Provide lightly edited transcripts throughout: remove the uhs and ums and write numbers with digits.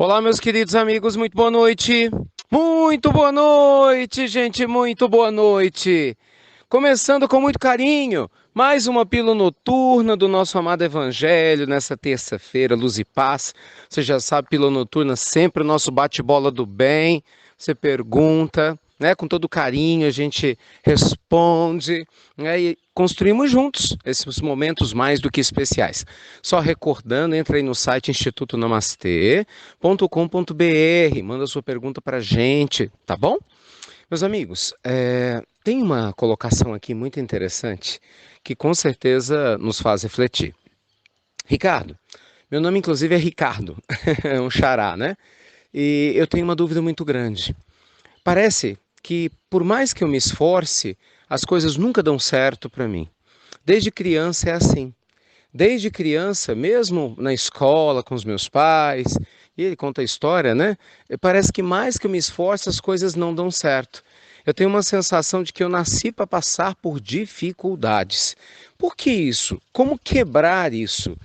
Olá, meus queridos amigos, muito boa noite. Muito boa noite, gente, muito boa noite. Começando com muito carinho, mais uma pílula noturna do nosso amado Evangelho nessa terça-feira, luz e paz. Você já sabe, pílula noturna sempre o nosso bate-bola do bem. Você pergunta, né? Com todo carinho a gente responde, né? E construímos juntos esses momentos mais do que especiais. Só recordando, entra aí no site institutonamastê.com.br, manda sua pergunta para a gente, tá bom? Meus amigos, tem uma colocação aqui muito interessante que com certeza nos faz refletir. Ricardo, meu nome inclusive é Ricardo, é um xará, né? E eu tenho uma dúvida muito grande. Parece que por mais que eu me esforce, as coisas nunca dão certo para mim. Desde criança é assim. Desde criança, mesmo na escola, com os meus pais, e ele conta a história, né? Parece que mais que eu me esforço, as coisas não dão certo. Eu tenho uma sensação de que eu nasci para passar por dificuldades. Por que isso? Como quebrar isso?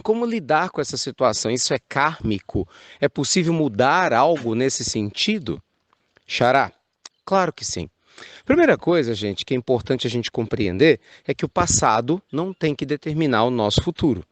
Como lidar com essa situação? Isso é kármico? É possível mudar algo nesse sentido? Xará? Claro que sim. Primeira coisa, gente, que é importante a gente compreender é que o passado não tem que determinar o nosso futuro.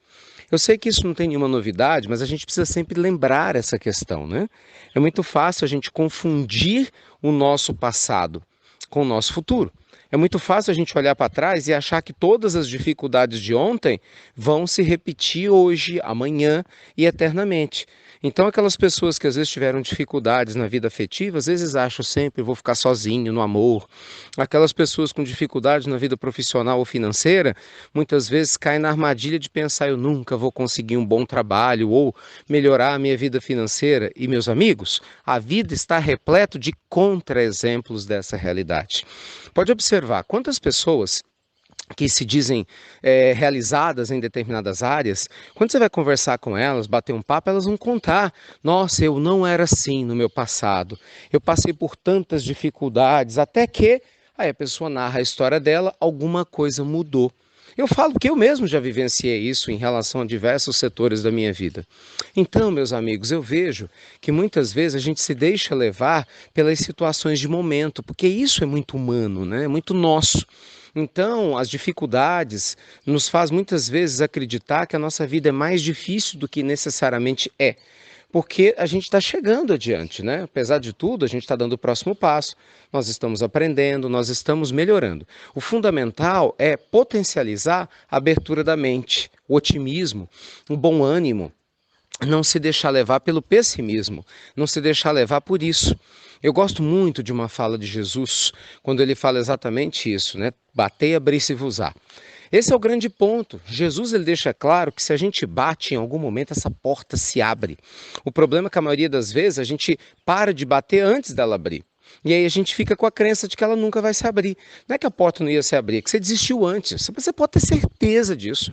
Eu sei que isso não tem nenhuma novidade, mas a gente precisa sempre lembrar essa questão, né? É muito fácil a gente confundir o nosso passado com o nosso futuro. É muito fácil a gente olhar para trás e achar que todas as dificuldades de ontem vão se repetir hoje, amanhã e eternamente. Então, aquelas pessoas que às vezes tiveram dificuldades na vida afetiva, às vezes acham sempre, vou ficar sozinho no amor. Aquelas pessoas com dificuldades na vida profissional ou financeira, muitas vezes caem na armadilha de pensar, eu nunca vou conseguir um bom trabalho ou melhorar a minha vida financeira. E, meus amigos, a vida está repleto de contra-exemplos dessa realidade. Pode observar quantas pessoas que se dizem realizadas em determinadas áreas, quando você vai conversar com elas, bater um papo, elas vão contar, nossa, eu não era assim no meu passado, eu passei por tantas dificuldades, até que aí a pessoa narra a história dela, alguma coisa mudou. Eu falo que eu mesmo já vivenciei isso em relação a diversos setores da minha vida. Então, meus amigos, eu vejo que muitas vezes a gente se deixa levar pelas situações de momento, porque isso é muito humano, né? É muito nosso. Então, as dificuldades nos faz muitas vezes acreditar que a nossa vida é mais difícil do que necessariamente é. Porque a gente está chegando adiante, né? Apesar de tudo, a gente está dando o próximo passo, nós estamos aprendendo, nós estamos melhorando. O fundamental é potencializar a abertura da mente, o otimismo, o bom ânimo, não se deixar levar pelo pessimismo, não se deixar levar por isso. Eu gosto muito de uma fala de Jesus, quando ele fala exatamente isso, né? Batei, abri-se-vos-á. Esse é o grande ponto. Jesus ele deixa claro que se a gente bate em algum momento, essa porta se abre. O problema é que a maioria das vezes a gente para de bater antes dela abrir. E aí a gente fica com a crença de que ela nunca vai se abrir. Não é que a porta não ia se abrir, é que você desistiu antes. Você pode ter certeza disso.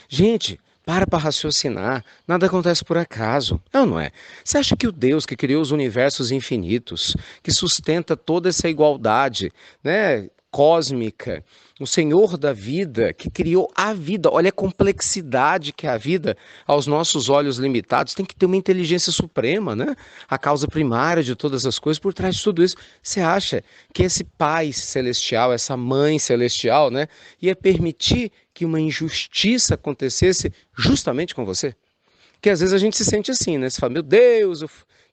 Gente, para raciocinar, nada acontece por acaso. Não, não é? Você acha que o Deus que criou os universos infinitos, que sustenta toda essa igualdade, né, cósmica, o Senhor da vida, que criou a vida, olha a complexidade que é a vida aos nossos olhos limitados, tem que ter uma inteligência suprema, né? A causa primária de todas as coisas, por trás de tudo isso. Você acha que esse Pai celestial, essa Mãe celestial, né, ia permitir que uma injustiça acontecesse justamente com você? Porque às vezes a gente se sente assim, né? Você fala, meu Deus,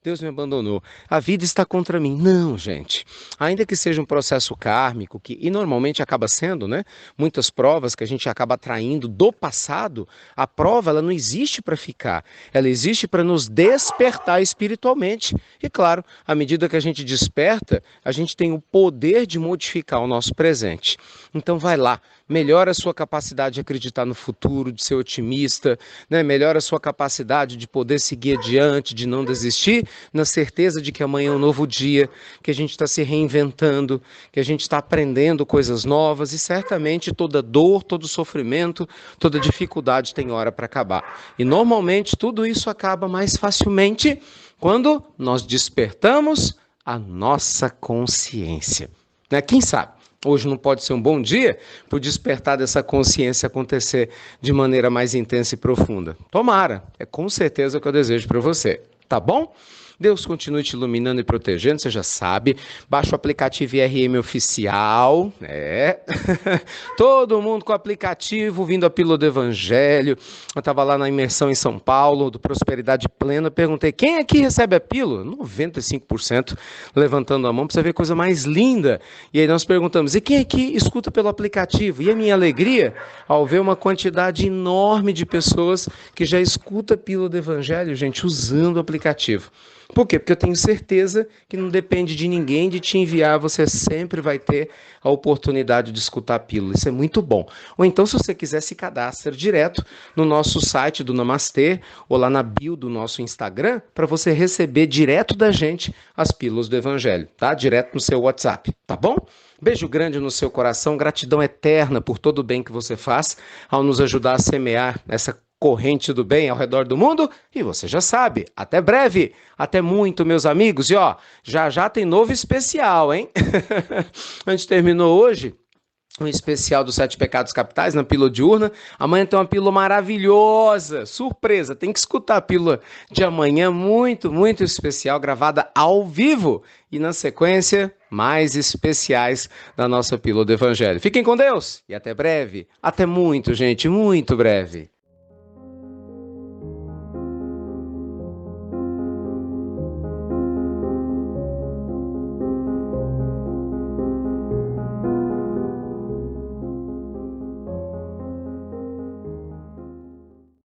Deus me abandonou. A vida está contra mim. Não, gente. Ainda que seja um processo kármico, e normalmente acaba sendo, né? Muitas provas que a gente acaba atraindo do passado, a prova ela não existe para ficar. Ela existe para nos despertar espiritualmente. E claro, à medida que a gente desperta, a gente tem o poder de modificar o nosso presente. Então vai lá. Melhora a sua capacidade de acreditar no futuro, de ser otimista, né? Melhora a sua capacidade de poder seguir adiante, de não desistir, na certeza de que amanhã é um novo dia, que a gente está se reinventando, que a gente está aprendendo coisas novas e certamente toda dor, todo sofrimento, toda dificuldade tem hora para acabar. E normalmente tudo isso acaba mais facilmente quando nós despertamos a nossa consciência. Né? Quem sabe? Hoje não pode ser um bom dia para o despertar dessa consciência acontecer de maneira mais intensa e profunda. Tomara, é com certeza o que eu desejo para você. tá bom? Deus continue te iluminando e protegendo, você já sabe. Baixa o aplicativo IRM Oficial, Todo mundo com o aplicativo, vindo a Pílula do Evangelho. Eu estava lá na imersão em São Paulo, do Prosperidade Plena, perguntei, quem aqui recebe a pílula? 95% levantando a mão, para você ver coisa mais linda. E aí nós perguntamos, e quem aqui escuta pelo aplicativo? E a minha alegria, ao ver uma quantidade enorme de pessoas que já escuta a Pílula do Evangelho, gente, usando o aplicativo. Por quê? Porque eu tenho certeza que não depende de ninguém de te enviar, você sempre vai ter a oportunidade de escutar a pílula. Isso é muito bom. Ou então, se você quiser, se cadastra direto no nosso site do Namastê ou lá na bio do nosso Instagram para você receber direto da gente as pílulas do Evangelho, tá? Direto no seu WhatsApp, tá bom? Beijo grande no seu coração, gratidão eterna por todo o bem que você faz ao nos ajudar a semear essa corrente do bem ao redor do mundo, e você já sabe, até breve, até muito, meus amigos, e ó, já tem novo especial, hein? A gente terminou hoje um especial dos 7 pecados capitais na pílula diurna. Amanhã tem uma pílula maravilhosa, surpresa, tem que escutar a pílula de amanhã, muito, muito especial, gravada ao vivo, e na sequência, mais especiais da nossa pílula do Evangelho. Fiquem com Deus e até breve, até muito, gente, muito breve.